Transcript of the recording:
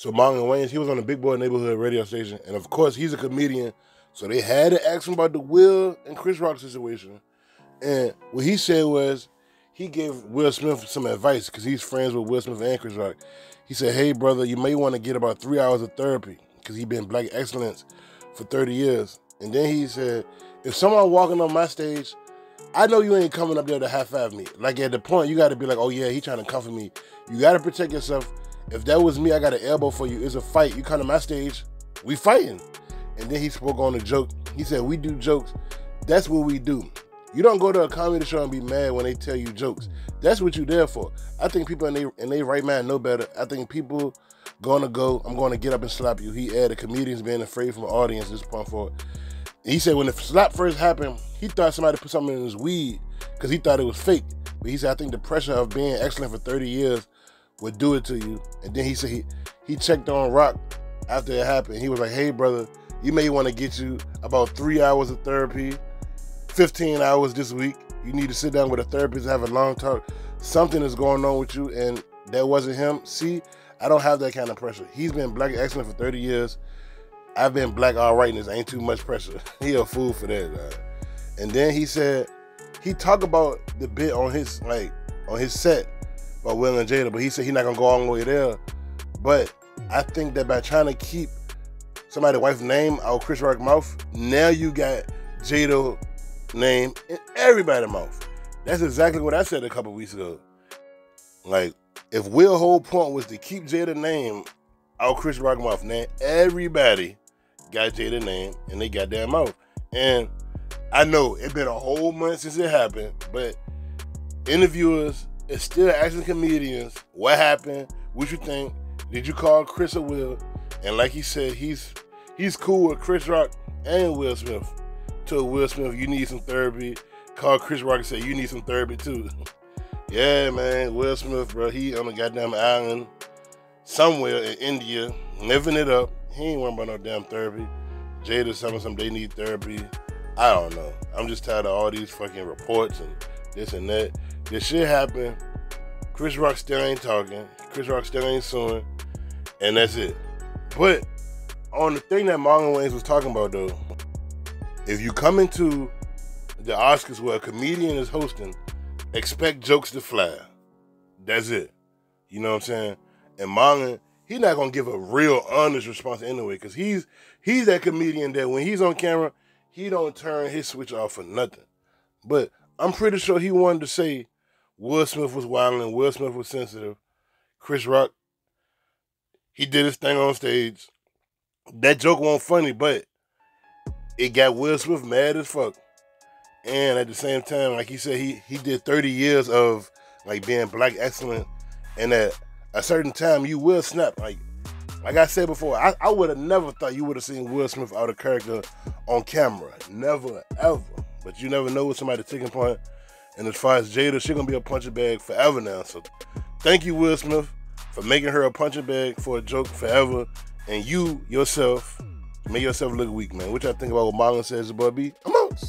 So Marlon Wayans, he was on the Big Boy Neighborhood radio station, and of course he's a comedian, so they had to ask him about the Will and Chris Rock situation. And what he said was, he gave Will Smith some advice because he's friends with Will Smith and Chris Rock. He said, "Hey brother, you may want to get about 3 hours of therapy because he's been Black Excellence for 30 years. And then he said, if someone walking on my stage, I know you ain't coming up there to high-five me. Like at the point, you got to be like, oh yeah, he trying to comfort me. You got to protect yourself. If that was me, I got an elbow for you. It's a fight. You come to my stage, we fighting." And then he spoke on the joke. He said, "We do jokes. That's what we do. You don't go to a comedy show and be mad when they tell you jokes. That's what you there for." I think people in their right mind know better. I think people I'm going to get up and slap you. He added, comedians being afraid from the audience this point forward. He said when the slap first happened, he thought somebody put something in his weed because he thought it was fake. But he said, I think the pressure of being excellent for 30 years would do it to you. And then he said he checked on Rock after it happened. He was like, "Hey brother, you may want to get you about 3 hours of therapy, 15 hours this week. You need to sit down with a therapist, have a long talk. Something is going on with you." And that wasn't him. See, I don't have that kind of pressure. He's been Black Excellent for 30 years. I've been Black all right, and this ain't too much pressure. He a fool for that. And then he said, he talked about the bit on his set about Will and Jada, but he said he's not gonna go all the way there. But I think that by trying to keep somebody's wife's name out Chris Rock's mouth, now you got Jada name in everybody's mouth. That's exactly what I said a couple weeks ago. Like, if Will's whole point was to keep Jada's name out Chris Rock's mouth, now everybody got Jada's name in their goddamn mouth. And I know it's been a whole month since it happened, but interviewers is still asking comedians, what happened? What you think? Did you call Chris or Will? And like he said, he's cool with Chris Rock and Will Smith. Told Will Smith, you need some therapy. Called Chris Rock and said, you need some therapy too. Yeah, man, Will Smith, bro, he on a goddamn island somewhere in India, living it up. He ain't worrying about no damn therapy. Jada telling them they need therapy. I don't know. I'm just tired of all these fucking reports and this and that. This shit happened. Chris Rock still ain't talking. Chris Rock still ain't suing. And that's it. But on the thing that Marlon Wayans was talking about, though, if you come into the Oscars where a comedian is hosting, expect jokes to fly. That's it. You know what I'm saying? And Marlon, he's not going to give a real honest response anyway, because he's that comedian that when he's on camera, he don't turn his switch off for nothing. But I'm pretty sure he wanted to say Will Smith was wilding, Will Smith was sensitive. Chris Rock, he did his thing on stage. That joke wasn't funny, but it got Will Smith mad as fuck. And at the same time, like he said, he did 30 years of like being Black Excellent, and at a certain time you will snap. Like I said before, I would have never thought you would have seen Will Smith out of character on camera. Never, ever. But you never know with somebody's tipping point. And as far as Jada, she's gonna be a punching bag forever now. So thank you, Will Smith, for making her a punching bag for a joke forever. And you yourself, make yourself look weak, man. What y'all think about what Marlon says about B? I'm out.